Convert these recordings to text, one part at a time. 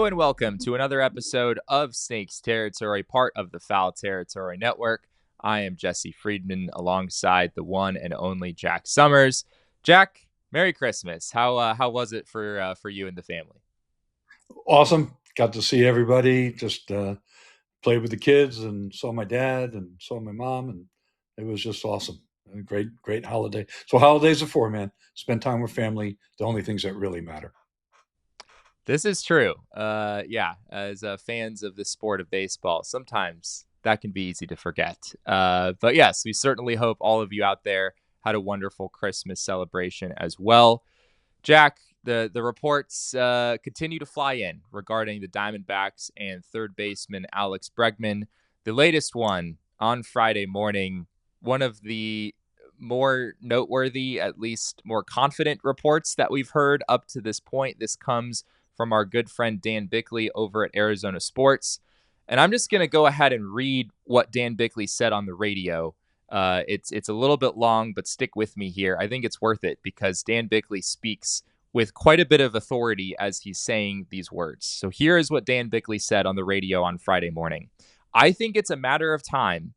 and welcome to another episode of Snakes Territory, part of the Foul Territory Network. I am Jesse Friedman alongside the one and only Jack Sommers. Jack, Merry Christmas. How was it for you and the family? Awesome. Got to see everybody. Just played with the kids and saw my dad and saw my mom, and it was just awesome. A great holiday. So holidays are for, man. Spend time with family. The only things that really matter. This is true. Yeah, as fans of the sport of baseball, sometimes that can be easy to forget. But yes, we certainly hope all of you out there had a wonderful Christmas celebration as well. Jack, the reports continue to fly in regarding the Diamondbacks and third baseman Alex Bregman. The latest one on Friday morning, one of the more noteworthy, at least more confident reports that we've heard up to this point. This comes from our good friend Dan Bickley over at Arizona Sports. And I'm just going to go ahead and read what Dan Bickley said on the radio. It's a little bit long, but stick with me here. I think it's worth it because Dan Bickley speaks with quite a bit of authority as he's saying these words. So here is what Dan Bickley said on the radio on Friday morning. I think it's a matter of time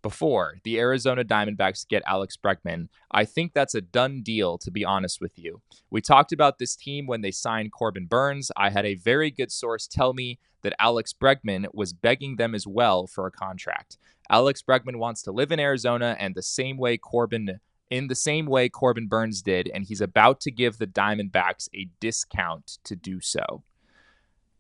before the Arizona Diamondbacks get Alex Bregman. I think that's a done deal, to be honest with you. We talked about this team when they signed Corbin Burns. I had a very good source tell me that Alex Bregman was begging them as well for a contract. Alex Bregman wants to live in Arizona and the same way Corbin Burns did, and he's about to give the Diamondbacks a discount to do so.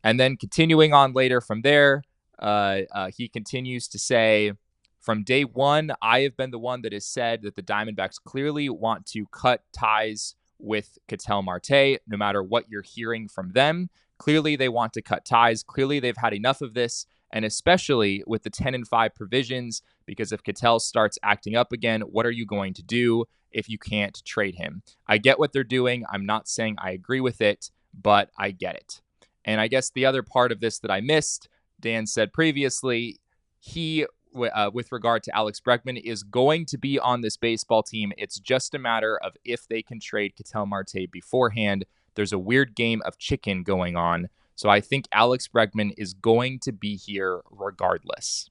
And then continuing on later from there, he continues to say, from day one, I have been the one that has said that the Diamondbacks clearly want to cut ties with Ketel Marte, no matter what you're hearing from them. Clearly, they want to cut ties. Clearly, they've had enough of this, and especially with the 10-5 provisions, because if Ketel starts acting up again, what are you going to do if you can't trade him? I get what they're doing. I'm not saying I agree with it, but I get it. And I guess the other part of this that I missed, Dan said previously, he with regard to Alex Bregman, is going to be on this baseball team. It's just a matter of if they can trade Ketel Marte beforehand. There's a weird game of chicken going on. So I think Alex Bregman is going to be here regardless.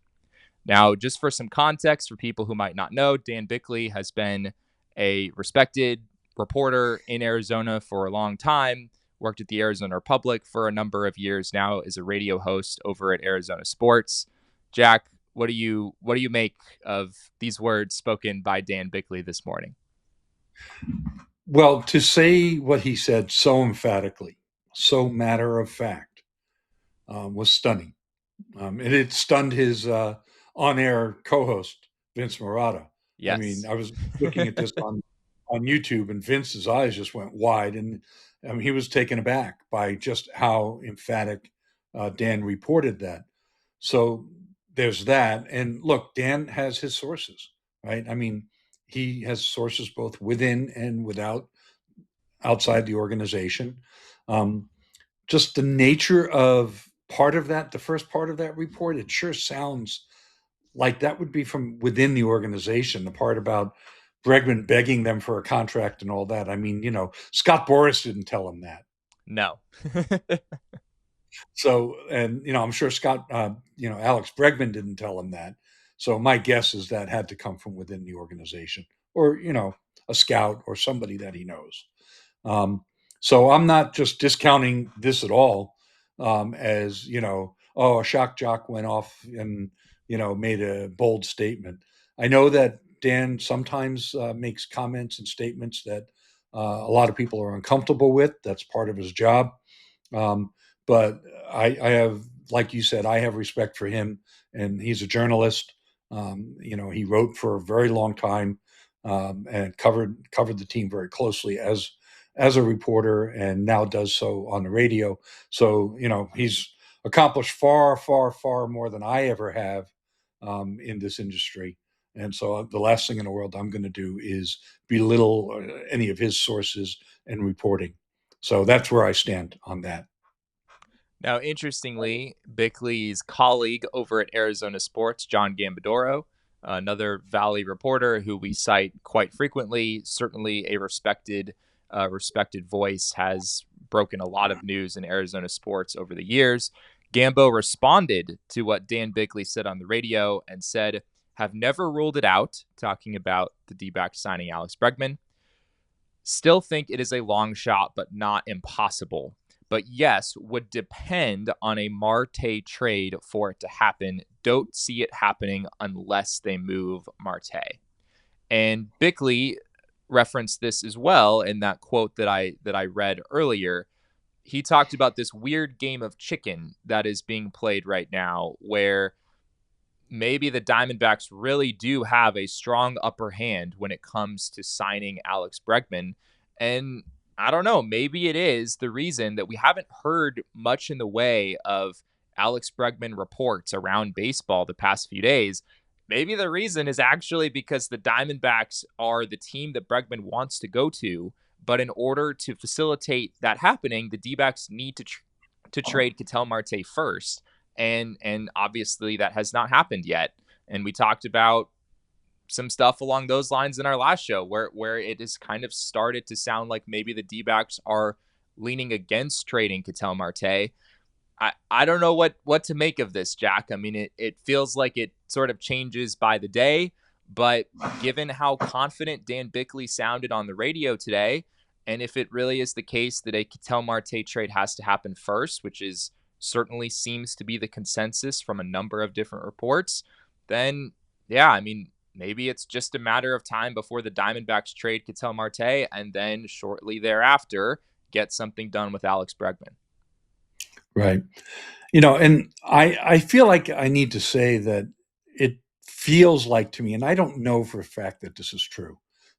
Now, just for some context for people who might not know, Dan Bickley has been a respected reporter in Arizona for a long time, worked at the Arizona Republic for a number of years now, is a radio host over at Arizona Sports. Jack, what do you make of these words spoken by Dan Bickley this morning? Well, to say what he said so emphatically, so matter of fact, was stunning. And it stunned his on-air co-host, Vince Morata. I mean, Yes. I was looking at this on YouTube, and Vince's eyes just went wide, and I mean, he was taken aback by just how emphatic Dan reported that. So there's that. And look, Dan has his sources, right? I mean, he has sources both within and without outside the organization. Um, just the nature of part of that, the first part of that report, it sure sounds like that would be from within the organization. The part about Bregman begging them for a contract and all that. I mean, Scott Boras didn't tell him that. No. So, and I'm sure Alex Bregman didn't tell him that. So my guess is that had to come from within the organization, or a scout or somebody that he knows. So I'm not just discounting this at all, as oh, a shock jock went off and made a bold statement. I know that Dan sometimes makes comments and statements that a lot of people are uncomfortable with. That's part of his job. But I have, like you said, I have respect for him, and he's a journalist. He wrote for a very long time, and covered the team very closely as a reporter, and now does so on the radio. So he's accomplished far, far, far more than I ever have in this industry. And so the last thing in the world I'm going to do is belittle any of his sources and reporting. So that's where I stand on that. Now, interestingly, Bickley's colleague over at Arizona Sports, John Gambadoro, another Valley reporter who we cite quite frequently, certainly a respected voice, has broken a lot of news in Arizona sports over the years. Gambo responded to what Dan Bickley said on the radio and said, have never ruled it out, talking about the D-backs signing Alex Bregman. Still think it is a long shot, but not impossible. But yes, would depend on a Marte trade for it to happen. Don't see it happening unless they move Marte. And Bickley referenced this as well in that quote that I read earlier. He talked about this weird game of chicken that is being played right now where maybe the Diamondbacks really do have a strong upper hand when it comes to signing Alex Bregman. And I don't know, maybe it is the reason that we haven't heard much in the way of Alex Bregman reports around baseball the past few days. Maybe the reason is actually because the Diamondbacks are the team that Bregman wants to go to. But in order to facilitate that happening, the D-backs need to trade Ketel Marte first. And obviously that has not happened yet. And we talked about some stuff along those lines in our last show where it has kind of started to sound like maybe the D-backs are leaning against trading Ketel Marte. I don't know what to make of this, Jack. I mean, it feels like it sort of changes by the day, but given how confident Dan Bickley sounded on the radio today, and if it really is the case that a Ketel Marte trade has to happen first, which is certainly seems to be the consensus from a number of different reports, then yeah, I mean, maybe it's just a matter of time before the Diamondbacks trade Ketel Marte and then shortly thereafter get something done with Alex Bregman. Right. And I feel like I need to say that it feels like to me, and I don't know for a fact that this is true,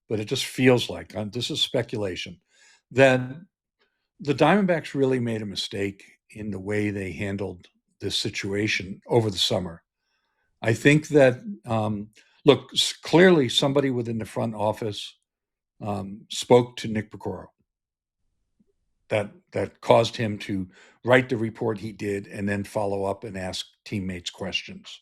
but it just feels like, this is speculation, that the Diamondbacks really made a mistake in the way they handled this situation over the summer. I think that, look, clearly somebody within the front office spoke to Nick Picoro. That caused him to write the report he did and then follow up and ask teammates questions.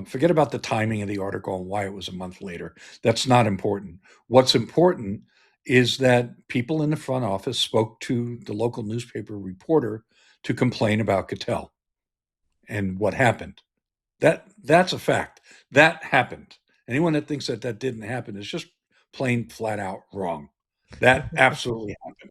Forget about the timing of the article and why it was a month later. That's not important. What's important is that people in the front office spoke to the local newspaper reporter to complain about Ketel and what happened. That's a fact. That happened. Anyone that thinks that that didn't happen is just plain flat out wrong. That absolutely happened.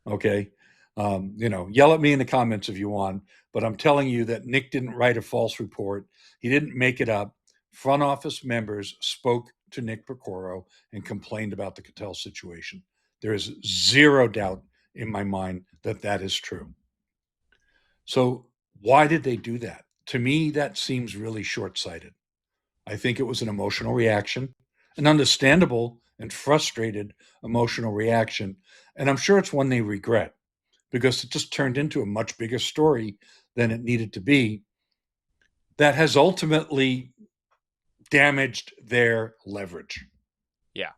Okay. Yell at me in the comments if you want, but I'm telling you that Nick didn't write a false report. He didn't make it up. Front office members spoke to Nick Picoro and complained about the Ketel situation. There is zero doubt in my mind that that is true. So why did they do that? To me, that seems really short-sighted. I think it was an emotional reaction, an understandable and frustrated emotional reaction. And I'm sure it's one they regret because it just turned into a much bigger story than it needed to be that has ultimately damaged their leverage. Yeah.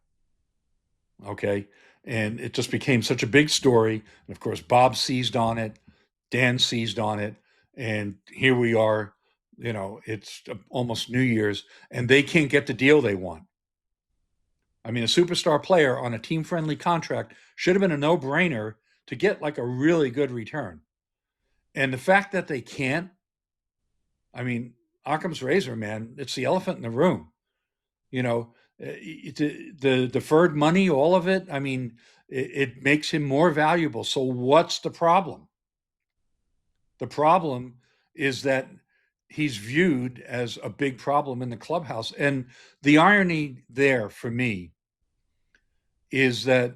Okay. And it just became such a big story. And of course, Bob seized on it, Dan seized on it. And here we are, it's almost New Year's, and they can't get the deal they want. I mean, a superstar player on a team-friendly contract should have been a no-brainer to get like a really good return. And the fact that they can't, I mean, Occam's razor, man, it's the elephant in the room. The deferred money, all of it, I mean, it makes him more valuable. So what's the problem? The problem is that he's viewed as a big problem in the clubhouse. And the irony there for me is that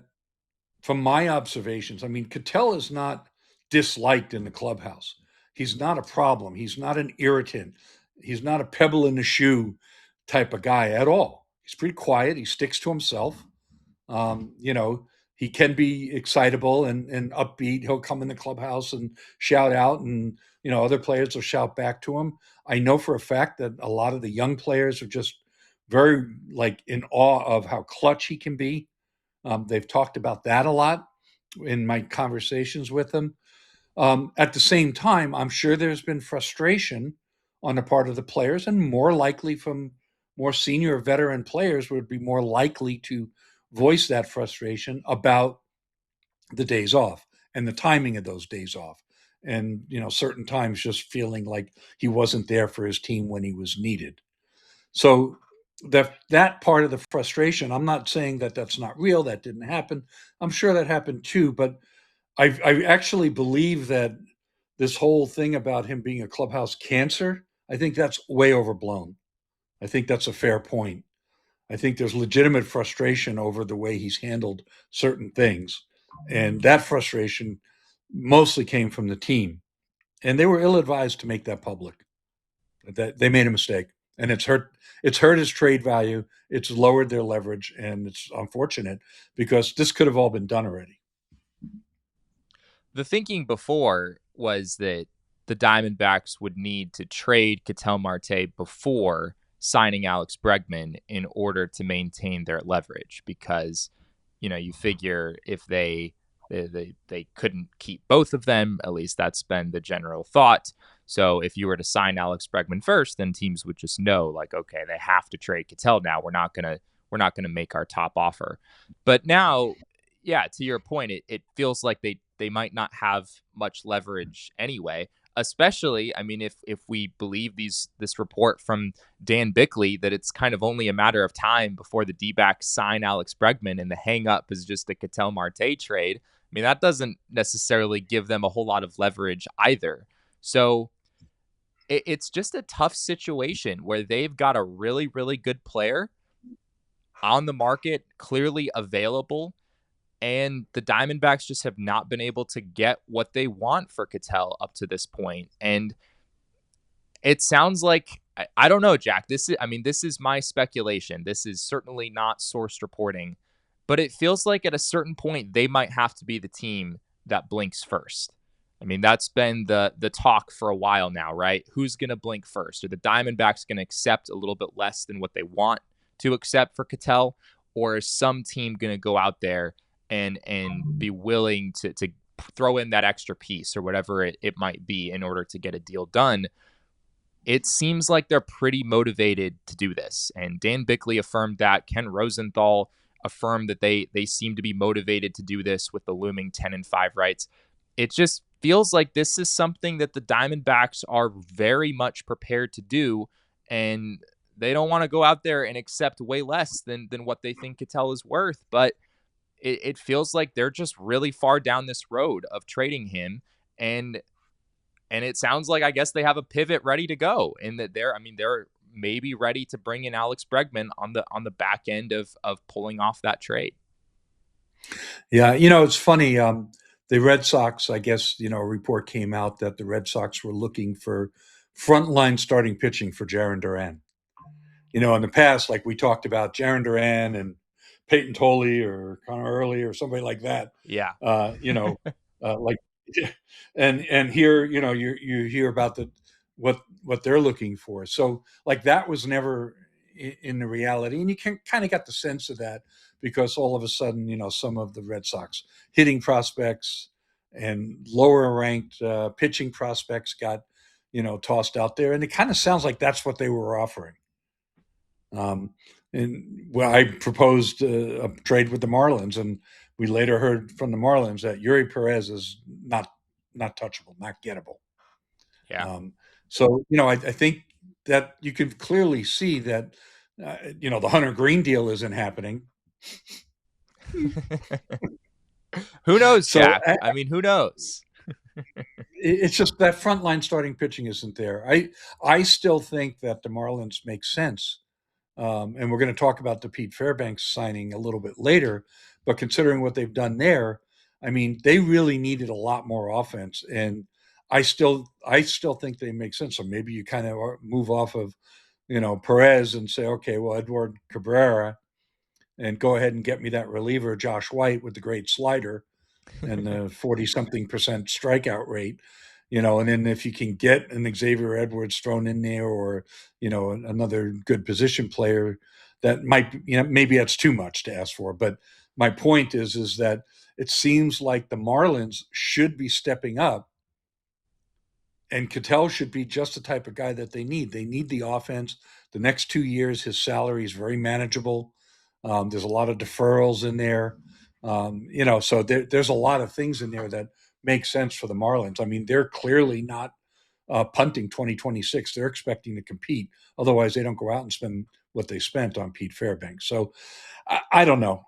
from my observations, I mean, Ketel is not disliked in the clubhouse. He's not a problem. He's not an irritant. He's not a pebble in the shoe type of guy at all. He's pretty quiet. He sticks to himself. He can be excitable and upbeat. He'll come in the clubhouse and shout out, and other players will shout back to him. I know for a fact that a lot of the young players are just very in awe of how clutch he can be. They've talked about that a lot in my conversations with him. At the same time, I'm sure there's been frustration on the part of the players, and more likely from more senior veteran players would be more likely to voice that frustration about the days off and the timing of those days off. And, certain times just feeling like he wasn't there for his team when he was needed. So that part of the frustration, I'm not saying that that's not real, that didn't happen. I'm sure that happened too, but I actually believe that this whole thing about him being a clubhouse cancer, I think that's way overblown. I think that's a fair point. I think there's legitimate frustration over the way he's handled certain things. And that frustration mostly came from the team. And they were ill advised to make that public. That they made a mistake. And it's hurt his trade value, it's lowered their leverage, and it's unfortunate because this could have all been done already. The thinking before was that the Diamondbacks would need to trade Ketel Marte before signing Alex Bregman in order to maintain their leverage, because you figure if they couldn't keep both of them, at least that's been the general thought. So if you were to sign Alex Bregman first, then teams would just know, like, okay, they have to trade Ketel now. We're not gonna make our top offer. But now, yeah, to your point, it feels like they might not have much leverage anyway. Especially, I mean, if we believe this report from Dan Bickley that it's kind of only a matter of time before the D-backs sign Alex Bregman and the hang up is just the Ketel Marte trade. I mean, that doesn't necessarily give them a whole lot of leverage either. So it's just a tough situation where they've got a really, really good player on the market, clearly available, and the Diamondbacks just have not been able to get what they want for Ketel up to this point. And it sounds like, I don't know, Jack. This is my speculation. This is certainly not sourced reporting, but it feels like at a certain point they might have to be the team that blinks first. I mean, that's been the talk for a while now, right? Who's going to blink first? Are the Diamondbacks going to accept a little bit less than what they want to accept for Ketel, or is some team going to go out there and be willing to throw in that extra piece or whatever it might be in order to get a deal done? It seems like they're pretty motivated to do this. And Dan Bickley affirmed that. Ken Rosenthal affirmed that they seem to be motivated to do this with the looming 10-5 rights. It just feels like this is something that the Diamondbacks are very much prepared to do, and they don't want to go out there and accept way less than what they think Ketel is worth. But it feels like they're just really far down this road of trading him, and it sounds like, I guess, they have a pivot ready to go, in that they're maybe ready to bring in Alex Bregman on the back end of pulling off that trade. Yeah, it's funny. The Red Sox, I guess, a report came out that the Red Sox were looking for frontline starting pitching for Jarren Duran. In the past, like we talked about Jarren Duran and Peyton Tolley or Connor Early or somebody like that. Yeah. Like, and here, you hear about what they're looking for. So like that was never in the reality, and you can kind of got the sense of that because all of a sudden, some of the Red Sox hitting prospects and lower ranked pitching prospects got, tossed out there, and it kind of sounds like that's what they were offering. And well, I proposed a trade with the Marlins, and we later heard from the Marlins that Yuri Perez is not touchable, not gettable. Yeah. So I think that you can clearly see that the Hunter Green deal isn't happening. Who knows, So Jack? I mean, who knows? It's just that frontline starting pitching isn't there. I still think that the Marlins make sense. And we're going to talk about the Pete Fairbanks signing a little bit later. But considering what they've done there, I mean, they really needed a lot more offense. And I still think they make sense. So maybe you kind of move off of, Perez and say, okay, well, Edward Cabrera, and go ahead and get me that reliever, Josh White, with the great slider and the 40-something% strikeout rate. And then if you can get an Xavier Edwards thrown in there, or, another good position player, that might, maybe that's too much to ask for. But my point is that it seems like the Marlins should be stepping up, and Ketel should be just the type of guy that they need. They need the offense. The next 2 years, his salary is very manageable. There's a lot of deferrals in there. So there's a lot of things in there that make sense for the Marlins. I mean, they're clearly not punting 2026. They're expecting to compete. Otherwise, they don't go out and spend what they spent on Pete Fairbanks. So I don't know.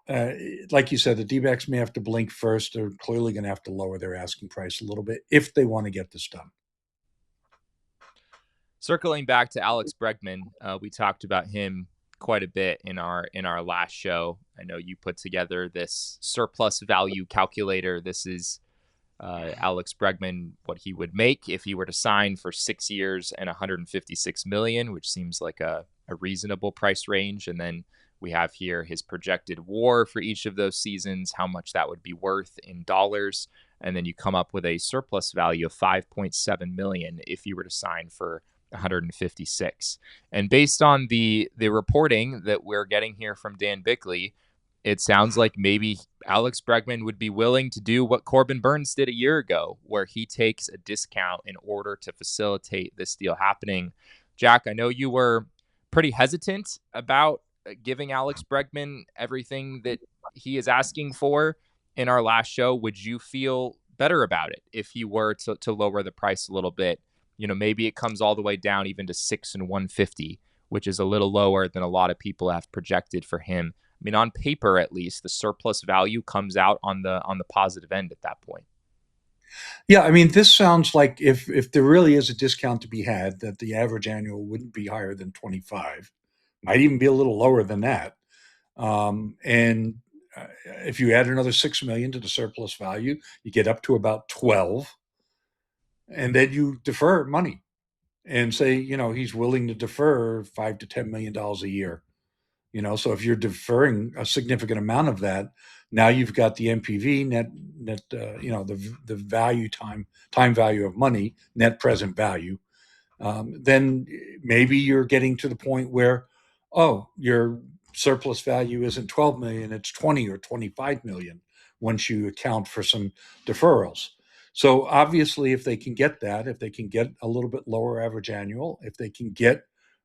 Like you said, the D-backs may have to blink first. They're clearly going to have to lower their asking price a little bit if they want to get this done. Circling back to Alex Bregman, we talked about him quite a bit in our last show. I know you put together this surplus value calculator. This is Alex Bregman, what he would make if he were to sign for 6 years and 156 million, which seems like a reasonable price range. And then we have here his projected WAR for each of those seasons, how much that would be worth in dollars, and then you come up with a surplus value of 5.7 million if you were to sign for 156. And based on the reporting that we're getting here from Dan Bickley, it sounds like maybe Alex Bregman would be willing to do what Corbin Burns did a year ago, where he takes a discount in order to facilitate this deal happening. Jack, I know you were pretty hesitant about giving Alex Bregman everything that he is asking for in our last show. Would you feel better about it if he were to lower the price a little bit? Maybe it comes all the way down even to 6 and 150, which is a little lower than a lot of people have projected for him. I mean, on paper, at least, the surplus value comes out on the positive end at that point. Yeah, I mean, this sounds like if there really is a discount to be had, that the average annual wouldn't be higher than 25, might even be a little lower than that. And if you add another 6 million to the surplus value, you get up to about 12, and then you defer money and say, he's willing to defer $5 to $10 million a year. So if you're deferring a significant amount of that, now you've got the NPV net, the value time value of money, net present value. Then maybe you're getting to the point where, your surplus value isn't 12 million, it's 20 or 25 million once you account for some deferrals. So obviously, if they can get that, if they can get a little bit lower average annual, if they can get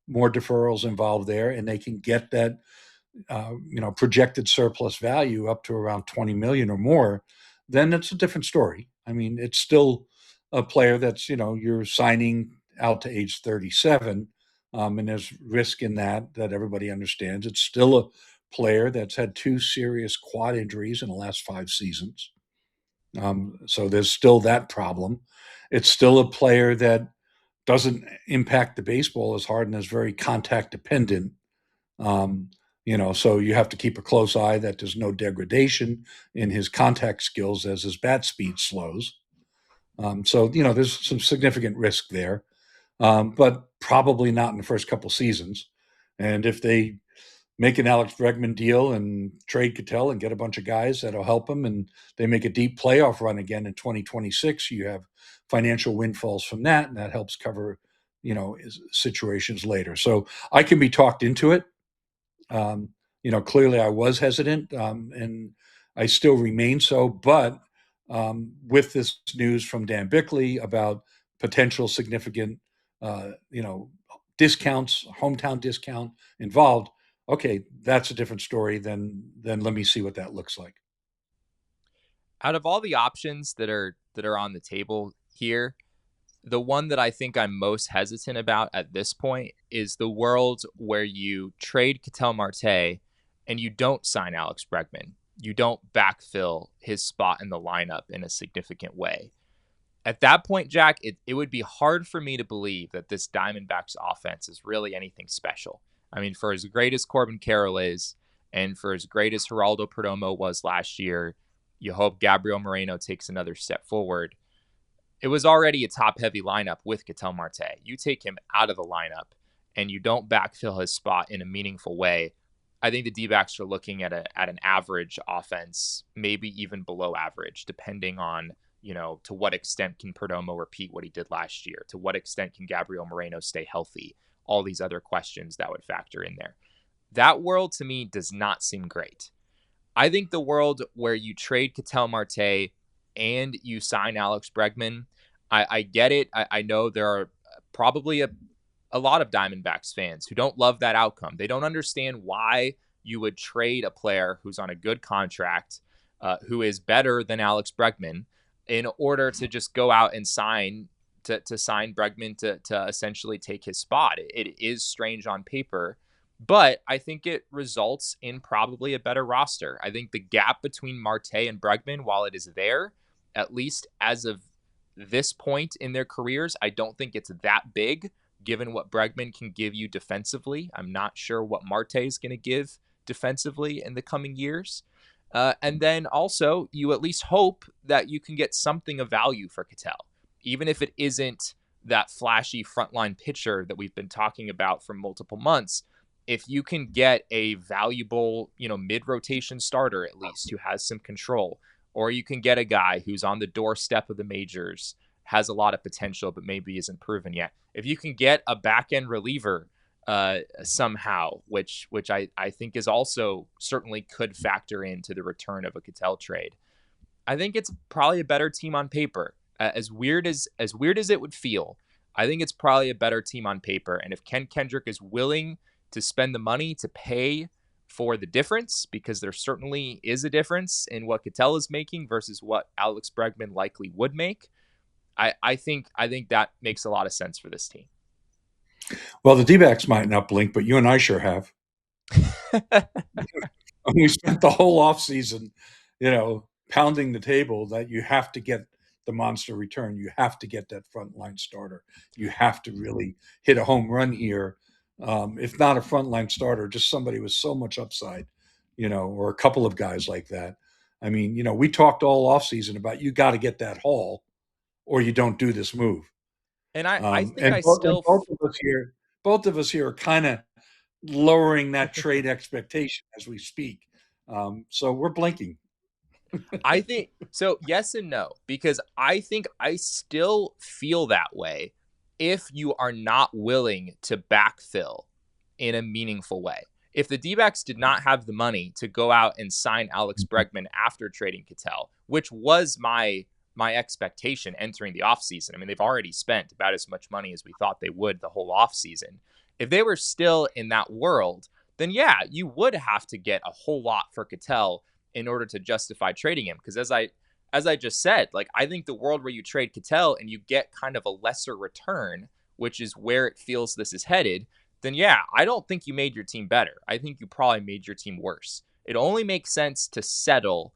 more deferrals involved there, and they can get that projected surplus value up to around 20 million or more, then it's a different story. I mean, it's still a player that's, you're signing out to age 37, and there's risk in that everybody understands. It's still a player that's had 2 serious quad injuries in the last 5 seasons. So there's still that problem. It's still a player that doesn't impact the baseball as hard and is very contact dependent. So you have to keep a close eye that there's no degradation in his contact skills as his bat speed slows. There's some significant risk there, but probably not in the first couple seasons. And if they make an Alex Bregman deal and trade Ketel and get a bunch of guys that'll help him, and they make a deep playoff run again in 2026, you have financial windfalls from that, and that helps cover, situations later. So I can be talked into it. Clearly I was hesitant, and I still remain so. But with this news from Dan Bickley about potential significant, discounts, hometown discount involved, okay, that's a different story. Then let me see what that looks like. Out of all the options that are on the table here, the one that I think I'm most hesitant about at this point is the world where you trade Ketel Marte and you don't sign Alex Bregman. You don't backfill his spot in the lineup in a significant way. At that point, Jack, it would be hard for me to believe that this Diamondbacks offense is really anything special. I mean, for as great as Corbin Carroll is, and for as great as Geraldo Perdomo was last year, you hope Gabriel Moreno takes another step forward. It was already a top-heavy lineup with Ketel Marte. You take him out of the lineup, and you don't backfill his spot in a meaningful way. I think the D-backs are looking at an average offense, maybe even below average, depending on, to what extent can Perdomo repeat what he did last year? To what extent can Gabriel Moreno stay healthy? All these other questions that would factor in there. That world, to me, does not seem great. I think the world where you trade Ketel Marte and you sign Alex Bregman, I get it. I know there are probably a lot of Diamondbacks fans who don't love that outcome. They don't understand why you would trade a player who's on a good contract, who is better than Alex Bregman, in order to just go out and sign to sign Bregman to essentially take his spot. It is strange on paper, but I think it results in probably a better roster. I think the gap between Marte and Bregman, while it is there, at least as of this point in their careers, I don't think it's that big given what Bregman can give you defensively. I'm not sure what Marte is going to give defensively in the coming years. And then also, you at least hope that you can get something of value for Ketel, even if it isn't that flashy frontline pitcher that we've been talking about for multiple months. If you can get a valuable, mid-rotation starter at least who has some control, or you can get a guy who's on the doorstep of the majors, has a lot of potential, but maybe isn't proven yet. If you can get a back-end reliever somehow, which I think is also certainly could factor into the return of a Ketel trade, I think it's probably a better team on paper. As weird as it would feel, I think it's probably a better team on paper. And if Ken Kendrick is willing to spend the money to pay for the difference, because there certainly is a difference in what Ketel is making versus what Alex Bregman likely would make, I think that makes a lot of sense for this team. Well, the D-backs might not blink, but you and I sure have. We spent the whole offseason, pounding the table that you have to get the monster return. You have to get that frontline starter. You have to really hit a home run here. If not a frontline starter, just somebody with so much upside, or a couple of guys like that. I mean, we talked all offseason about you got to get that haul or you don't do this move. And I think and I both, still both of us here are kind of lowering that trade expectation as we speak. So we're blinking. I think so. Yes and no, because I think I still feel that way if you are not willing to backfill in a meaningful way. If the D-backs did not have the money to go out and sign Alex Bregman after trading Ketel, which was my expectation entering the offseason. I mean, they've already spent about as much money as we thought they would the whole offseason. If they were still in that world, then yeah, you would have to get a whole lot for Ketel in order to justify trading him. Because as I just said, like, I think the world where you trade Ketel and you get kind of a lesser return, which is where it feels this is headed, then yeah, I don't think you made your team better. I think you probably made your team worse. It only makes sense to settle.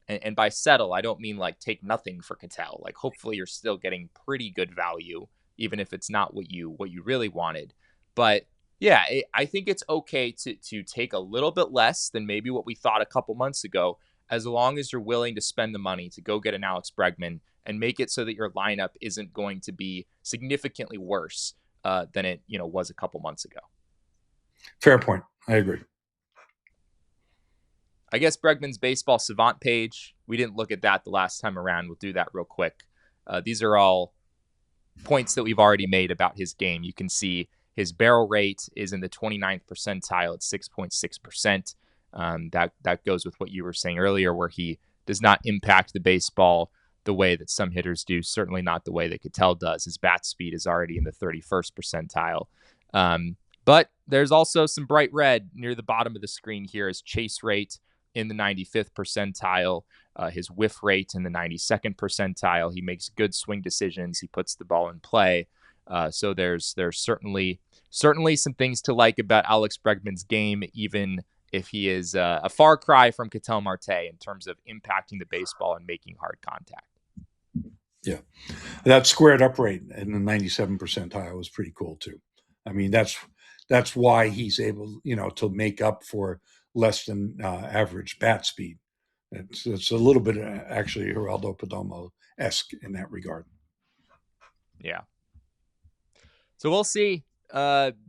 And by settle, I don't mean like take nothing for Ketel. Like, hopefully you're still getting pretty good value, even if it's not what you really wanted. But yeah, I think it's okay to take a little bit less than maybe what we thought a couple months ago, as long as you're willing to spend the money to go get an Alex Bregman and make it so that your lineup isn't going to be significantly worse than it was a couple months ago. Fair point. I agree. I guess Bregman's baseball savant page, we didn't look at that the last time around. We'll do that real quick. These are all points that we've already made about his game. You can see his barrel rate is in the 29th percentile at 6.6%. That goes with what you were saying earlier, where he does not impact the baseball the way that some hitters do, certainly not the way that Ketel does. His bat speed is already in the 31st percentile. But there's also some bright red near the bottom of the screen here. His chase rate in the 95th percentile, his whiff rate in the 92nd percentile. He makes good swing decisions. He puts the ball in play. So there's certainly some things to like about Alex Bregman's game, even if he is a far cry from Ketel Marte in terms of impacting the baseball and making hard contact. Yeah, that squared up rate in the 97th percentile was pretty cool too. I mean, that's why he's able, to make up for less than average bat speed. It's a little bit actually Geraldo Perdomo-esque in that regard. Yeah. So we'll see.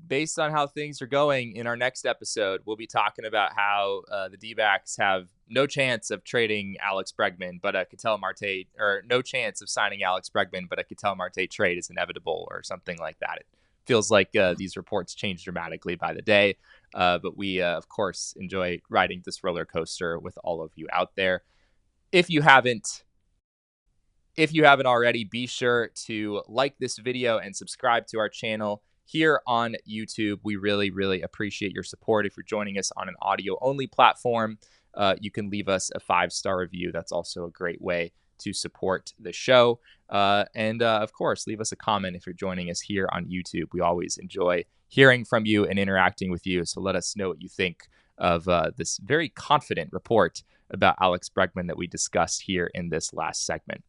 Based on how things are going in our next episode, we'll be talking about how the D-backs have no chance of trading Alex Bregman, but a Ketel Marte, or no chance of signing Alex Bregman, but a Ketel Marte trade is inevitable, or something like that. It feels like these reports change dramatically by the day, but we, of course, enjoy riding this roller coaster with all of you out there. If you haven't already, be sure to like this video and subscribe to our channel here on YouTube. We really, really appreciate your support. If you're joining us on an audio-only platform, you can leave us a 5-star review. That's also a great way to support the show. And of course, leave us a comment if you're joining us here on YouTube. We always enjoy hearing from you and interacting with you. So let us know what you think of this very confident report about Alex Bregman that we discussed here in this last segment.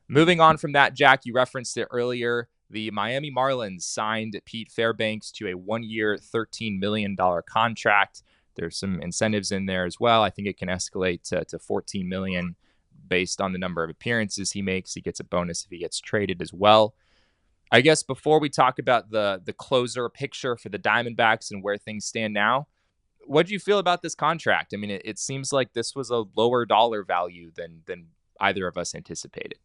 Moving on from that, Jack, you referenced it earlier. The Miami Marlins signed Pete Fairbanks to a 1-year, $13 million contract. There's some incentives in there as well. I think it can escalate to $14 million based on the number of appearances he makes. He gets a bonus if he gets traded as well. I guess before we talk about the closer picture for the Diamondbacks and where things stand now, what do you feel about this contract? I mean, it seems like this was a lower dollar value than either of us anticipated.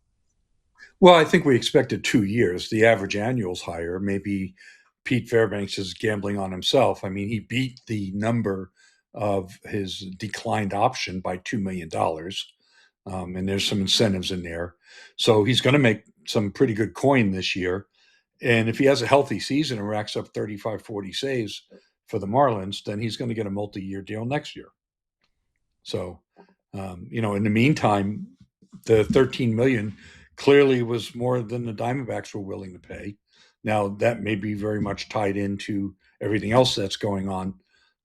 Well, I think we expected 2 years. The average annual's higher. Maybe Pete Fairbanks is gambling on himself. I mean, he beat the number of his declined option by $2 million. And there's some incentives in there. So he's going to make some pretty good coin this year. And if he has a healthy season and racks up 35, 40 saves for the Marlins, then he's going to get a multi-year deal next year. So, in the meantime, the $13 million clearly was more than the Diamondbacks were willing to pay. Now, that may be very much tied into everything else that's going on,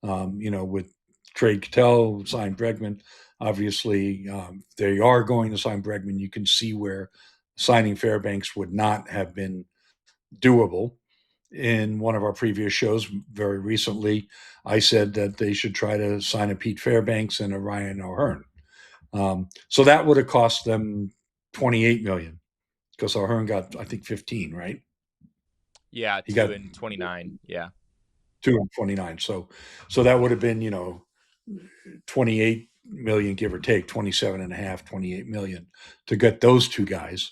with trade Ketel, sign Bregman. Obviously, they are going to sign Bregman. You can see where signing Fairbanks would not have been doable. In one of our previous shows very recently, I said that they should try to sign a Pete Fairbanks and a Ryan O'Hearn. So that would have cost them $28 million because O'Hearn got, I think, 15, right? Yeah, He 2 got and 29. Yeah. 2 and 29. So that would have been, 28 million, give or take, 27 and a half, 28 million to get those two guys.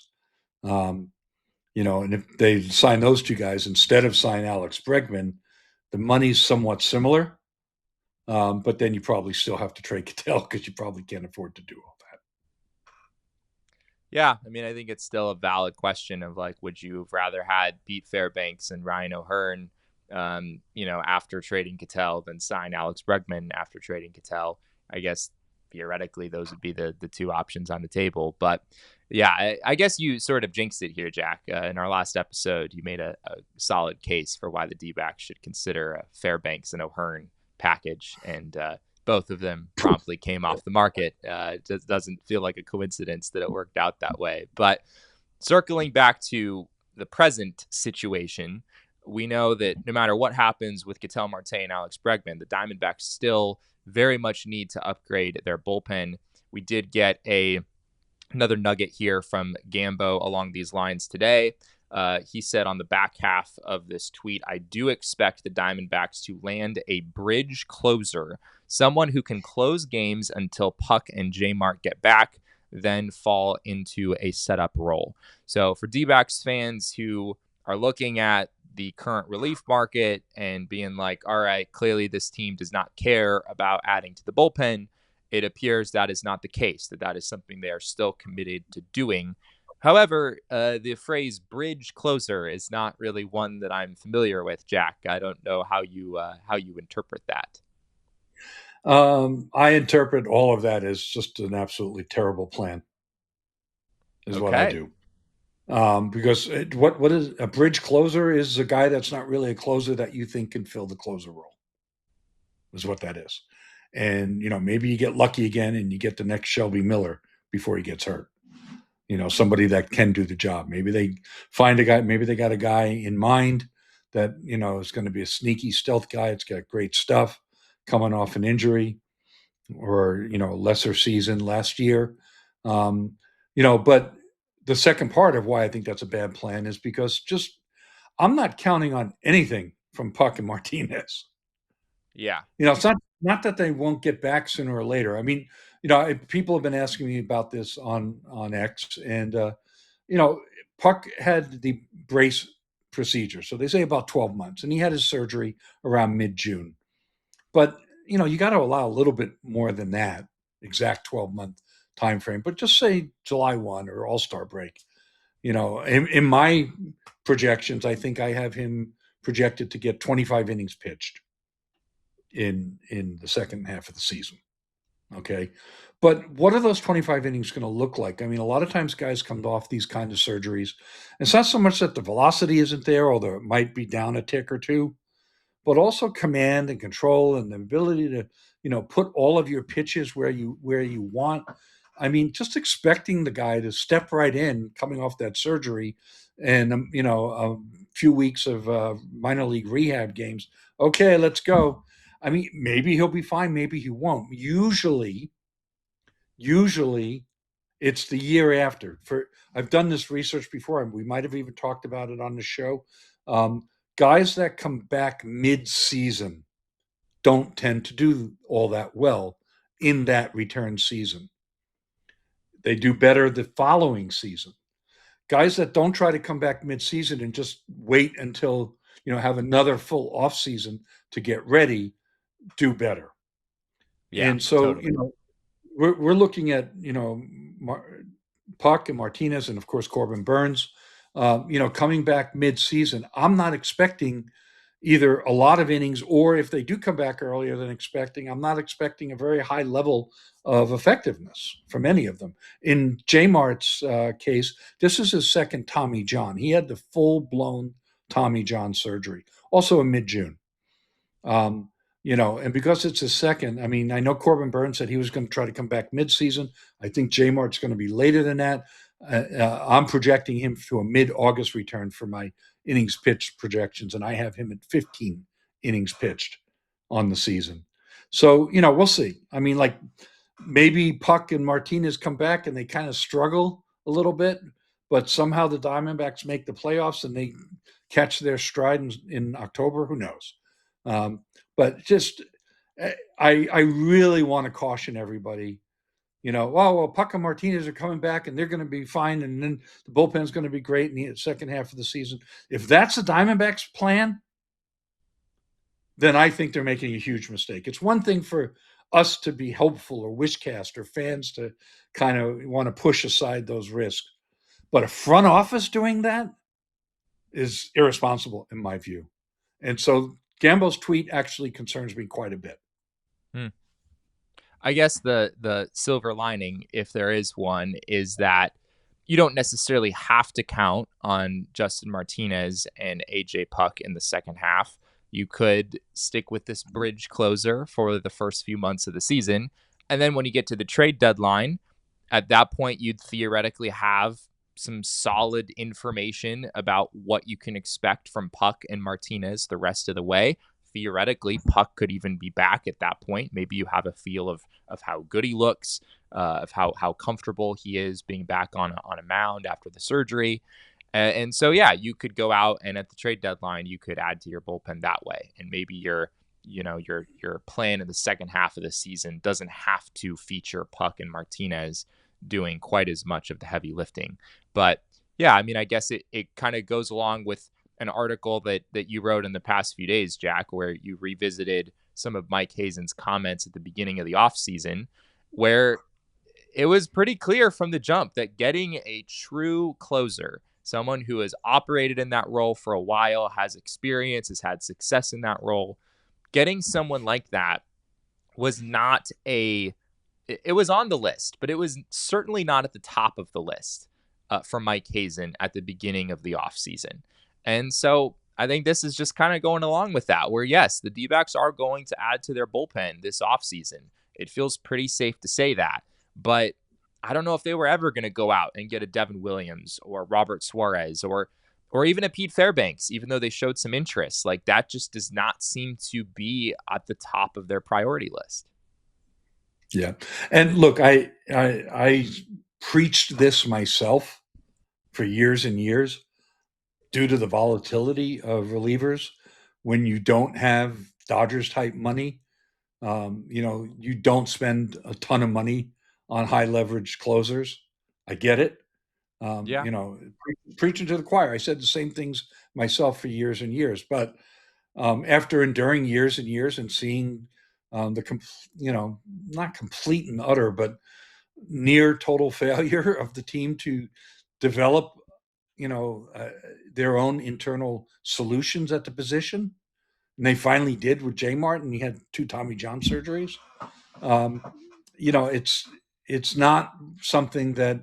And if they sign those two guys instead of sign Alex Bregman, the money's somewhat similar. But then you probably still have to trade Ketel because you probably can't afford to do all that. Yeah, I mean, I think it's still a valid question of like, would you have rather had Pete Fairbanks and Ryan O'Hearn, after trading Ketel than sign Alex Bregman after trading Ketel? I guess theoretically those would be the two options on the table. But yeah, I guess you sort of jinxed it here, Jack. In our last episode, you made a solid case for why the D-backs should consider a Fairbanks and O'Hearn package, and both of them promptly came off the market. It just doesn't feel like a coincidence that it worked out that way. But circling back to the present situation, we know that no matter what happens with Ketel Marte and Alex Bregman, the Diamondbacks still very much need to upgrade their bullpen. We did get another nugget here from Gambo along these lines today. He said on the back half of this tweet, I do expect the Diamondbacks to land a bridge closer, someone who can close games until Puck and J-Mart get back, then fall into a setup role. So for D-backs fans who are looking at the current relief market and being like, all right, clearly this team does not care about adding to the bullpen, it appears that is not the case, that is something they are still committed to doing. However, the phrase bridge closer is not really one that I'm familiar with, Jack. I don't know how you interpret that. I interpret all of that as just an absolutely terrible plan, is what I Okay. do. Because what is a bridge closer is a guy that's not really a closer that you think can fill the closer role, is what that is. And, maybe you get lucky again and you get the next Shelby Miller before he gets hurt. Somebody that can do the job. Maybe they find a guy, maybe they got a guy in mind that, is going to be a sneaky stealth guy. It's got great stuff coming off an injury or, lesser season last year. But the second part of why I think that's a bad plan is because I'm not counting on anything from Puck and Martinez. Yeah. It's not that they won't get back sooner or later. I mean, people have been asking me about this on X, and Puck had the brace procedure, so they say about 12 months, and he had his surgery around mid-June. But you got to allow a little bit more than that exact 12-month time frame. But just say July 1 or All-Star break. In my projections, I think I have him projected to get 25 innings pitched in the second half of the season. Okay. But what are those 25 innings going to look like? I mean, a lot of times guys come off these kind of surgeries. It's not so much that the velocity isn't there, although it might be down a tick or two, but also command and control and the ability to, put all of your pitches where you want. I mean, just expecting the guy to step right in coming off that surgery and a few weeks of minor league rehab games. Okay, let's go. I mean, maybe he'll be fine, maybe he won't. Usually it's the year after. For I've done this research before, and we might have even talked about it on the show. Guys that come back mid-season don't tend to do all that well in that return season. They do better the following season. Guys that don't try to come back mid-season and just wait until have another full off season to get ready do better. Yeah, And so totally. we're looking at Puck and Martinez, and of course Corbin Burns. Coming back mid-season, I'm not expecting either a lot of innings, or if they do come back earlier than expecting, I'm not expecting a very high level of effectiveness from any of them. In J Mart's case, this is his second Tommy John. He had the full-blown Tommy John surgery, also in mid-June. Um, and because it's his second, I mean, I know Corbin Burns said he was going to try to come back mid-season. I think J Mart's going to be later than that. I'm projecting him to a mid-August return for my innings pitched projections, and I have him at 15 innings pitched on the season. So, we'll see. I mean, like maybe Puck and Martinez come back and they kind of struggle a little bit, but somehow the Diamondbacks make the playoffs and they catch their stride in October. Who knows? Um, but just, I really want to caution everybody. Well, Puck and Martinez are coming back and they're going to be fine, and then the bullpen's going to be great in the second half of the season. If that's the Diamondbacks' plan, then I think they're making a huge mistake. It's one thing for us to be hopeful or wishcast or fans to kind of want to push aside those risks. But a front office doing that is irresponsible in my view. And so Gambo's tweet actually concerns me quite a bit. Hmm. I guess the silver lining, if there is one, is that you don't necessarily have to count on Justin Martinez and AJ Puck in the second half. You could stick with this bridge closer for the first few months of the season. And then when you get to the trade deadline, at that point, you'd theoretically have some solid information about what you can expect from Puck and Martinez the rest of the way. Theoretically, Puck could even be back at that point. Maybe you have a feel of how good he looks, of how comfortable he is being back on a mound after the surgery. And so, yeah, you could go out and at the trade deadline, you could add to your bullpen that way. And maybe your plan in the second half of the season doesn't have to feature Puck and Martinez doing quite as much of the heavy lifting. But yeah, I mean, I guess it kind of goes along with an article that you wrote in the past few days, Jack, where you revisited some of Mike Hazen's comments at the beginning of the offseason, where it was pretty clear from the jump that getting a true closer, someone who has operated in that role for a while, has experience, has had success in that role, getting someone like that was not a it was on the list, but it was certainly not at the top of the list for Mike Hazen at the beginning of the offseason. And so I think this is just kind of going along with that, where yes, the D-backs are going to add to their bullpen this offseason. It feels pretty safe to say that. But I don't know if they were ever going to go out and get a Devin Williams or Robert Suarez or even a Pete Fairbanks, even though they showed some interest. Like that just does not seem to be at the top of their priority list. Yeah. And look, I preached this myself for years and years due to the volatility of relievers. When you don't have Dodgers type money, you don't spend a ton of money on high leverage closers. I get it. Yeah. Preaching to the choir. I said the same things myself for years and years, but after enduring years and years and seeing not complete and utter, but near total failure of the team to develop, their own internal solutions at the position. And they finally did with J Mart, and he had two Tommy John surgeries. Um, it's not something that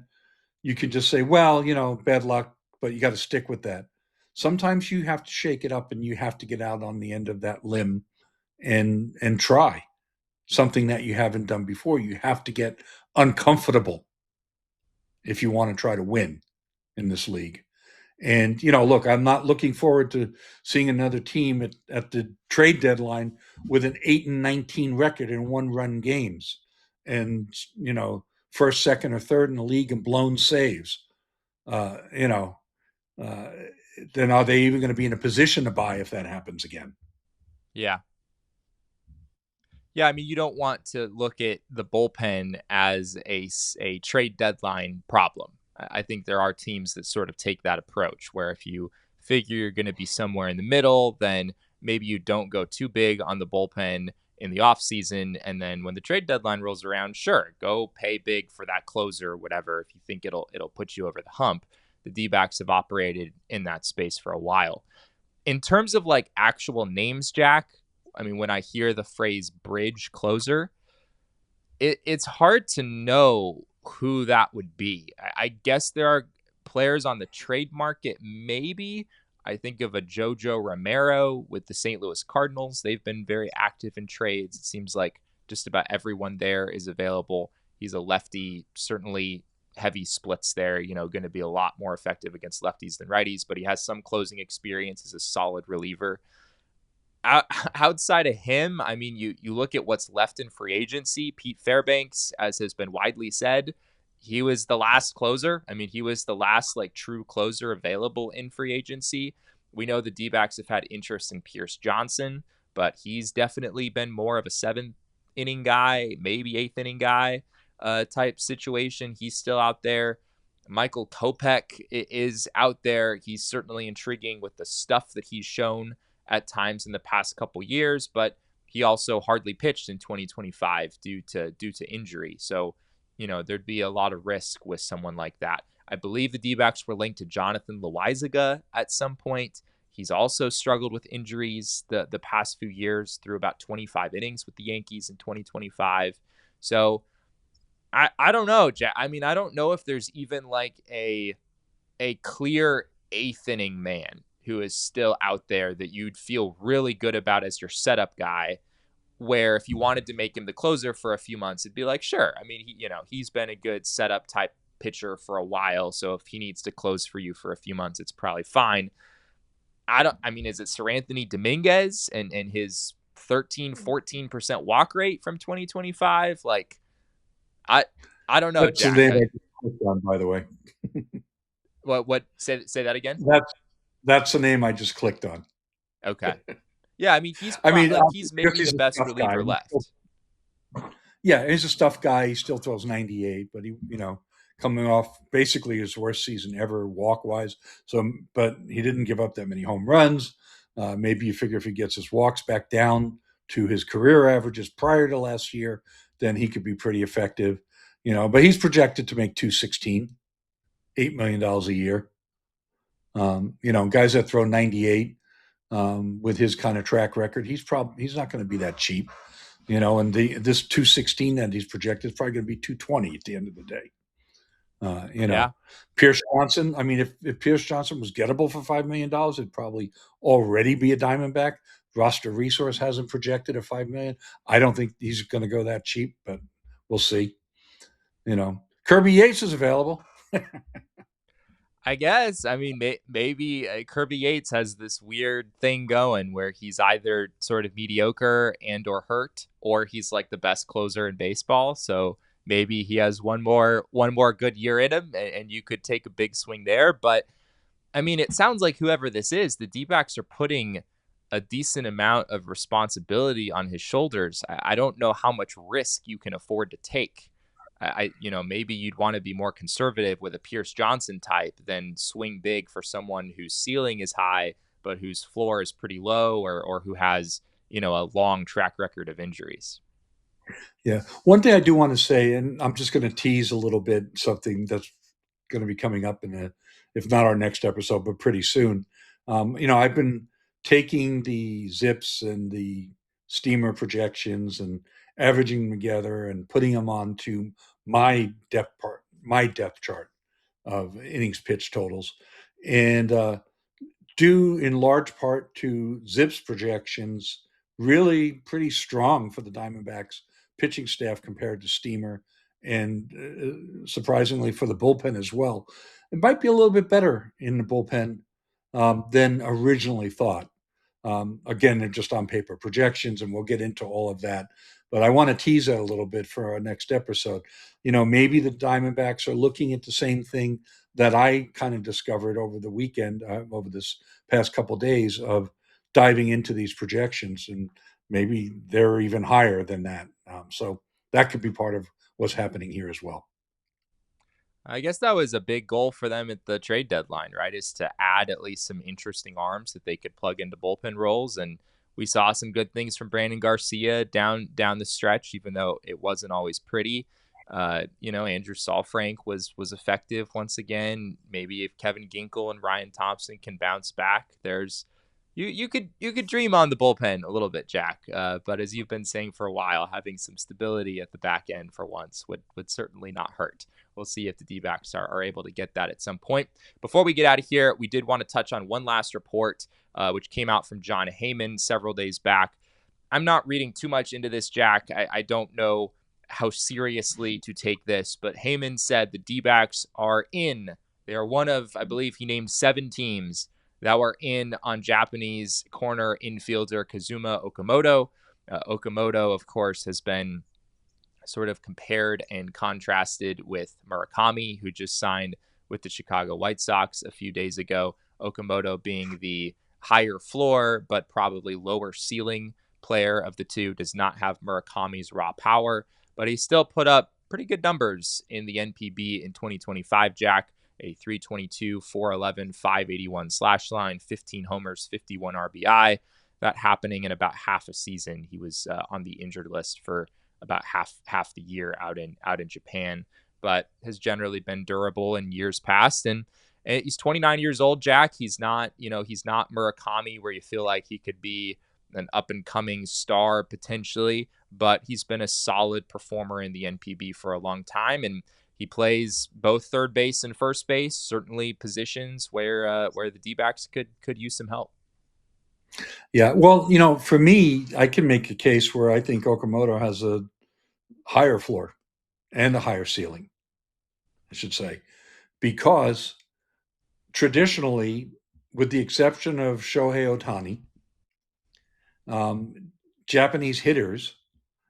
you can just say, well, bad luck, but you got to stick with that. Sometimes you have to shake it up and you have to get out on the end of that limb and try something that you haven't done before. You have to get uncomfortable if you want to try to win in this league. And, look, I'm not looking forward to seeing another team at the trade deadline with an 8-19 record in one-run games and, first, second, or third in the league and blown saves. Uh, you know, uh, then are they even going to be in a position to buy if that happens again? Yeah. Yeah, I mean, you don't want to look at the bullpen as a trade deadline problem. I think there are teams that sort of take that approach where if you figure you're going to be somewhere in the middle, then maybe you don't go too big on the bullpen in the offseason. And then when the trade deadline rolls around, sure, go pay big for that closer or whatever if you think it'll put you over the hump. The D-backs have operated in that space for a while. In terms of like actual names, Jack, I mean, when I hear the phrase bridge closer, it's hard to know who that would be. I guess there are players on the trade market, maybe. I think of a Jojo Romero with the St. Louis Cardinals. They've been very active in trades. It seems like just about everyone there is available. He's a lefty, certainly heavy splits there, going to be a lot more effective against lefties than righties, but he has some closing experience as a solid reliever. Outside of him, I mean, you look at what's left in free agency. Pete Fairbanks, as has been widely said, he was the last closer. I mean, he was the last like true closer available in free agency. We know the D-backs have had interest in Pierce Johnson, but he's definitely been more of a seventh inning guy, maybe eighth inning guy type situation. He's still out there. Michael Kopech is out there. He's certainly intriguing with the stuff that he's shown at times in the past couple years, but he also hardly pitched in 2025 due to injury. So, there'd be a lot of risk with someone like that. I believe the D-backs were linked to Jonathan Loaizaga at some point. He's also struggled with injuries the past few years through about 25 innings with the Yankees in 2025. So I don't know, Jack. I mean, I don't know if there's even like a clear eighth inning man who is still out there that you'd feel really good about as your setup guy, where if you wanted to make him the closer for a few months, it'd be like, sure. I mean, he's been a good setup type pitcher for a while. So if he needs to close for you for a few months, it's probably fine. I mean, is it Sir Anthony Dominguez and his 13-14% walk rate from 2025? Like, I don't know, That's the Jack. name I just clicked on, by the way. What say that again? That's the name I just clicked on. Okay. Yeah, I mean, he's I mean, he's because maybe he's the a best tough guy. reliever left. Yeah, he's a stuff guy. He still throws 98, but he, coming off basically his worst season ever walk wise. So, but he didn't give up that many home runs. Maybe you figure if he gets his walks back down to his career averages prior to last year, then he could be pretty effective. But he's projected to make 216, $8 million a year. Guys that throw 98 with his kind of track record, he's not going to be that cheap. And this 216 that he's projected is probably going to be 220 at the end of the day. Yeah. Pierce Johnson. I mean, if Pierce Johnson was gettable for $5 million, it'd probably already be a Diamondback. Roster Resource hasn't projected at $5 million. I don't think he's going to go that cheap, but we'll see. Kirby Yates is available. I guess. I mean, maybe Kirby Yates has this weird thing going where he's either sort of mediocre and or hurt, or he's like the best closer in baseball. So maybe he has one more good year in him, and you could take a big swing there. But I mean, it sounds like whoever this is, the D-backs are putting a decent amount of responsibility on his shoulders. I don't know how much risk you can afford to take. Maybe you'd want to be more conservative with a Pierce Johnson type than swing big for someone whose ceiling is high, but whose floor is pretty low or who has, a long track record of injuries. Yeah. One thing I do want to say, and I'm just going to tease a little bit something that's going to be coming up if not our next episode, but pretty soon. I've been taking the zips and the steamer projections and averaging them together and putting them onto my depth chart of innings pitch totals, and due in large part to Zip's projections, really pretty strong for the Diamondbacks pitching staff compared to Steamer, and surprisingly for the bullpen as well. It might be a little bit better in the bullpen than originally thought. Again, they're just on paper projections, and we'll get into all of that. But I want to tease that a little bit for our next episode. Maybe the Diamondbacks are looking at the same thing that I kind of discovered over the weekend, over this past couple of days of diving into these projections, and maybe they're even higher than that. So that could be part of what's happening here as well. I guess that was a big goal for them at the trade deadline, right? Is to add at least some interesting arms that they could plug into bullpen roles. And we saw some good things from Brandon Garcia down the stretch, even though it wasn't always pretty. Andrew Saalfrank was effective once again. Maybe if Kevin Ginkel and Ryan Thompson can bounce back, there's you could dream on the bullpen a little bit, Jack. But as you've been saying for a while, having some stability at the back end for once would certainly not hurt. We'll see if the D-backs are able to get that at some point. Before we get out of here, we did want to touch on one last report, which came out from Jon Heyman several days back. I'm not reading too much into this, Jack. I don't know how seriously to take this, but Heyman said the D-backs are in. They are one of, I believe he named 7 teams that were in on Japanese corner infielder Kazuma Okamoto. Okamoto, of course, has been sort of compared and contrasted with Murakami, who just signed with the Chicago White Sox a few days ago. Okamoto being the higher floor, but probably lower ceiling player of the two, does not have Murakami's raw power, but he still put up pretty good numbers in the NPB in 2025, Jack. A 322, 411, 581 slash line, 15 homers, 51 RBI. That happening in about half a season. He was on the injured list for about half the year out in Japan, but has generally been durable in years past. And he's 29 years old, Jack. He's not Murakami, where you feel like he could be an up and coming star potentially, but he's been a solid performer in the NPB for a long time, and he plays both third base and first base, certainly positions where the D-backs could use some help. Yeah, well, for me, I can make a case where I think Okamoto has a higher floor and a higher ceiling, I should say, because traditionally, with the exception of Shohei Ohtani, Japanese hitters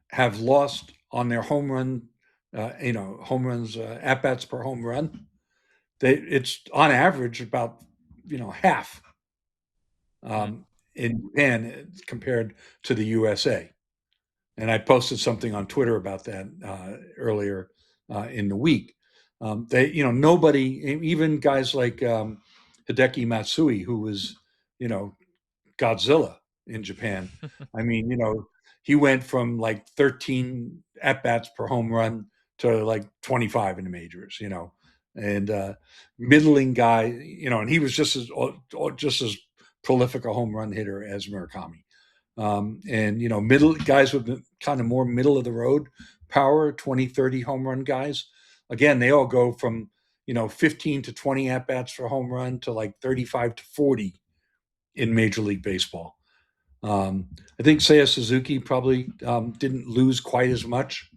have lost on their home run, home runs, at bats per home run. It's on average about half in Japan compared to the USA. And I posted something on Twitter about that earlier in the week. Nobody, even guys like Hideki Matsui, who was, Godzilla in Japan. I mean, he went from like 13 at bats per home run to like 25 in the majors, and middling guy, and he was just as prolific a home run hitter as Murakami. And middle guys with kind of more middle of the road power, 20, 30 home run guys. Again, they all go from 15 to 20 at bats for home run to like 35 to 40 in Major League Baseball. I think Seiya Suzuki probably didn't lose quite as much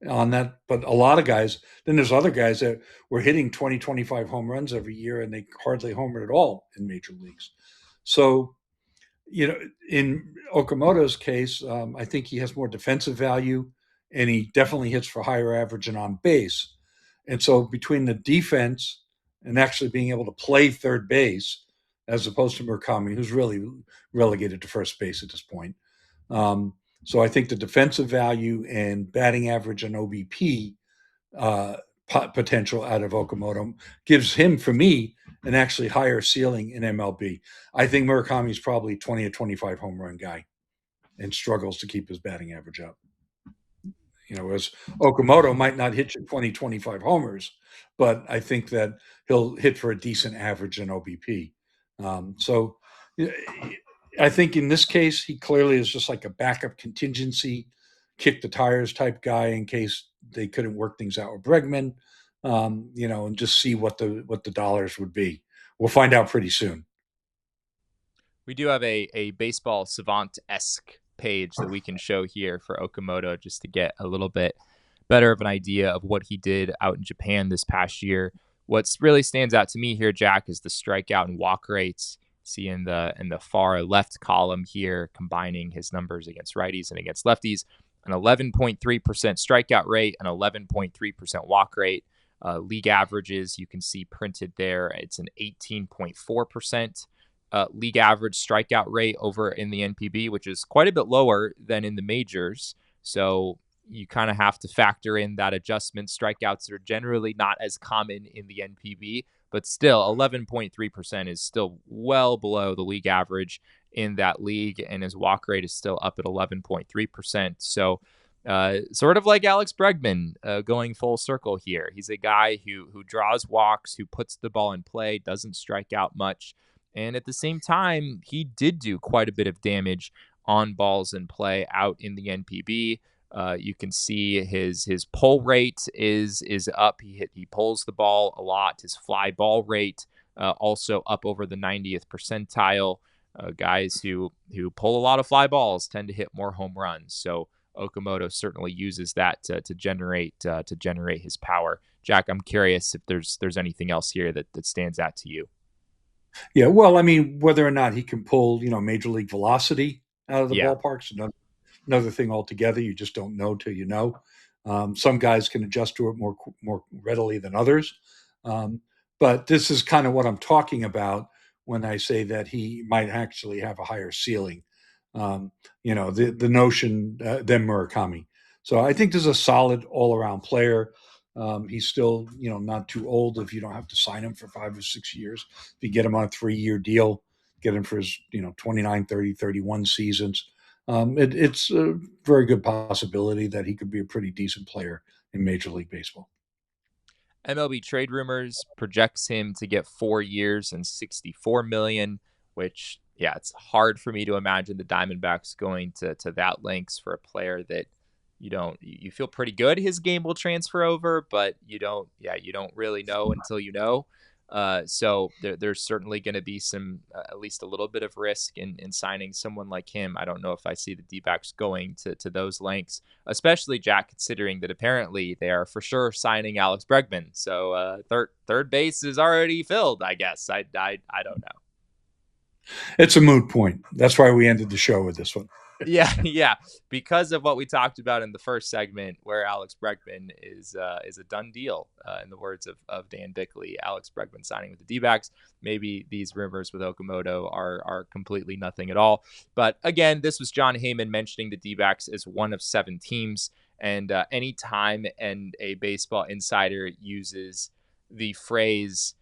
on that, but a lot of guys. Then there's other guys that were hitting 20, 25 home runs every year, and they hardly homered at all in major leagues. So, in Okamoto's case, I think he has more defensive value, and he definitely hits for higher average and on base. And so between the defense and actually being able to play third base, as opposed to Murakami, who's really relegated to first base at this point. So I think the defensive value and batting average and OBP potential out of Okamoto gives him, for me, an actually higher ceiling in MLB. I think Murakami's probably 20 or 25 home run guy and struggles to keep his batting average up. Whereas Okamoto might not hit you 20, 25 homers, but I think that he'll hit for a decent average in OBP. So I think in this case, he clearly is just like a backup contingency kick the tires type guy in case they couldn't work things out with Bregman, and just see what the dollars would be. We'll find out pretty soon. We do have a baseball savant-esque page that we can show here for Okamoto just to get a little bit better of an idea of what he did out in Japan this past year. What really stands out to me here, Jack, is the strikeout and walk rates. See in the far left column here, combining his numbers against righties and against lefties, an 11.3% strikeout rate, an 11.3% walk rate. League averages you can see printed there. It's an 18.4% league average strikeout rate over in the NPB, which is quite a bit lower than in the majors. So you kind of have to factor in that adjustment. Strikeouts are generally not as common in the NPB, but still 11.3% is still well below the league average in that league, and his walk rate is still up at 11.3%. So sort of like Alex Bregman, going full circle here. He's a guy who draws walks, who puts the ball in play, doesn't strike out much. And at the same time, he did do quite a bit of damage on balls in play out in the NPB. You can see his pull rate is up. He pulls the ball a lot. His fly ball rate also up over the 90th percentile. Guys who pull a lot of fly balls tend to hit more home runs. So Okamoto certainly uses that to generate his power. Jack, I'm curious if there's anything else here that stands out to you. Yeah, well, I mean, whether or not he can pull, major league velocity out of the Yeah. ballpark's another thing altogether. You just don't know till you know. Some guys can adjust to it more readily than others, but this is kind of what I'm talking about when I say that he might actually have a higher ceiling. The notion than Murakami. So I think this is a solid all around player. He's still, not too old if you don't have to sign him for 5 or 6 years. If you get him on a 3-year deal, get him for his, 29, 30, 31 seasons. It's a very good possibility that he could be a pretty decent player in Major League Baseball. MLB Trade Rumors projects him to get 4 years and $64 million, which, yeah, it's hard for me to imagine the Diamondbacks going to that lengths for a player that you feel pretty good his game will transfer over, but you don't really know until you know. So there's certainly going to be some, at least a little bit of risk in signing someone like him. I don't know if I see the D-backs going to those lengths, especially, Jack, considering that apparently they are for sure signing Alex Bregman. So third base is already filled, I guess. I don't know. It's a moot point. That's why we ended the show with this one. Yeah, because of what we talked about in the first segment, where Alex Bregman is a done deal, in the words of Dan Bickley. Alex Bregman signing with the D-backs. Maybe these rumors with Okamoto are completely nothing at all. But again, this was John Heyman mentioning the D-backs as one of 7 teams, and anytime a baseball insider uses the phrase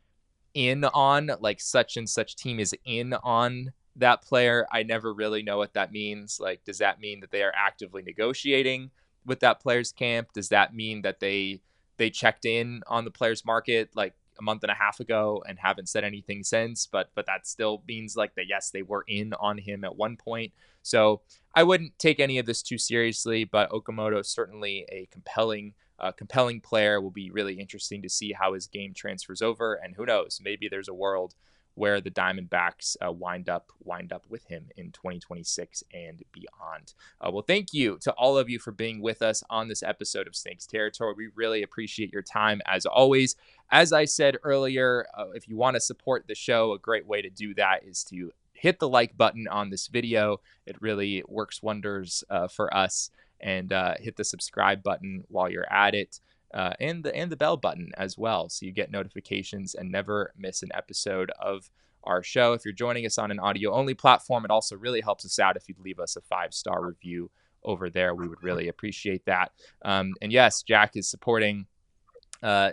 "in on," like such and such team is in on that player, I never really know what that means. Like, does that mean that they are actively negotiating with that player's camp? Does that mean that they checked in on the player's market like a month and a half ago and haven't said anything since? But that still means like that, yes, they were in on him at one point. So I wouldn't take any of this too seriously, but Okamoto is certainly a compelling player. Will be really interesting to see how his game transfers over, and who knows, maybe there's a world where the Diamondbacks wind up with him in 2026 and beyond. Well, thank you to all of you for being with us on this episode of Snakes Territory. We really appreciate your time as always. As I said earlier, if you want to support the show, a great way to do that is to hit the like button on this video. It really works wonders for us. And hit the subscribe button while you're at it. And the bell button as well, so you get notifications and never miss an episode of our show. If you're joining us on an audio only platform, it also really helps us out if you'd leave us a 5-star review over there. We would really appreciate that. And yes, Jack is supporting,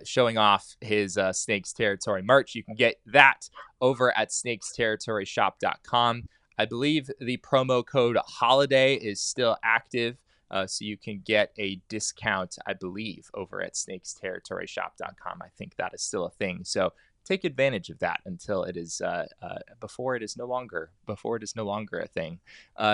showing off his Snakes Territory merch. You can get that over at snakesterritoryshop.com. I believe the promo code HOLIDAY is still active. So you can get a discount, I believe, over at snakesterritoryshop.com. I think that is still a thing. So take advantage of that until it is before it is no longer a thing.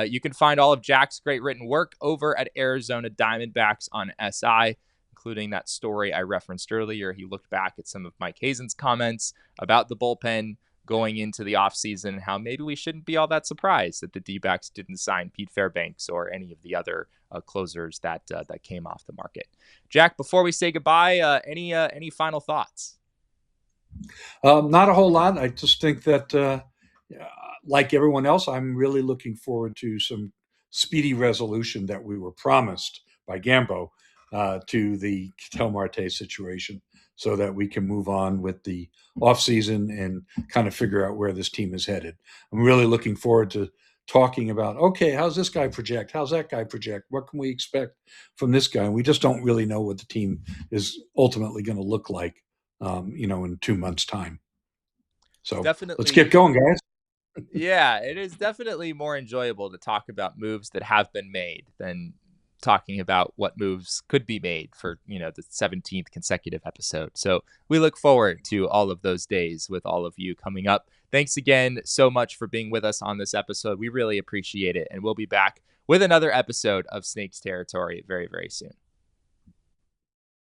You can find all of Jack's great written work over at Arizona Diamondbacks on SI, including that story I referenced earlier. He looked back at some of Mike Hazen's comments about the bullpen going into the offseason, how maybe we shouldn't be all that surprised that the D-backs didn't sign Pete Fairbanks or any of the other closers that came off the market. Jack, before we say goodbye, any final thoughts? Not a whole lot. I just think that, like everyone else, I'm really looking forward to some speedy resolution that we were promised by Gambo to the Ketel Marte situation, so that we can move on with the offseason and kind of figure out where this team is headed. I'm really looking forward to talking about, okay, how's this guy project? How's that guy project? What can we expect from this guy? And we just don't really know what the team is ultimately going to look like, in 2 months' time. So let's get Definitely. going, guys. Yeah, it is definitely more enjoyable to talk about moves that have been made than talking about what moves could be made for, the 17th consecutive episode. So we look forward to all of those days with all of you coming up. Thanks again so much for being with us on this episode. We really appreciate it. And we'll be back with another episode of Snakes Territory very, very soon.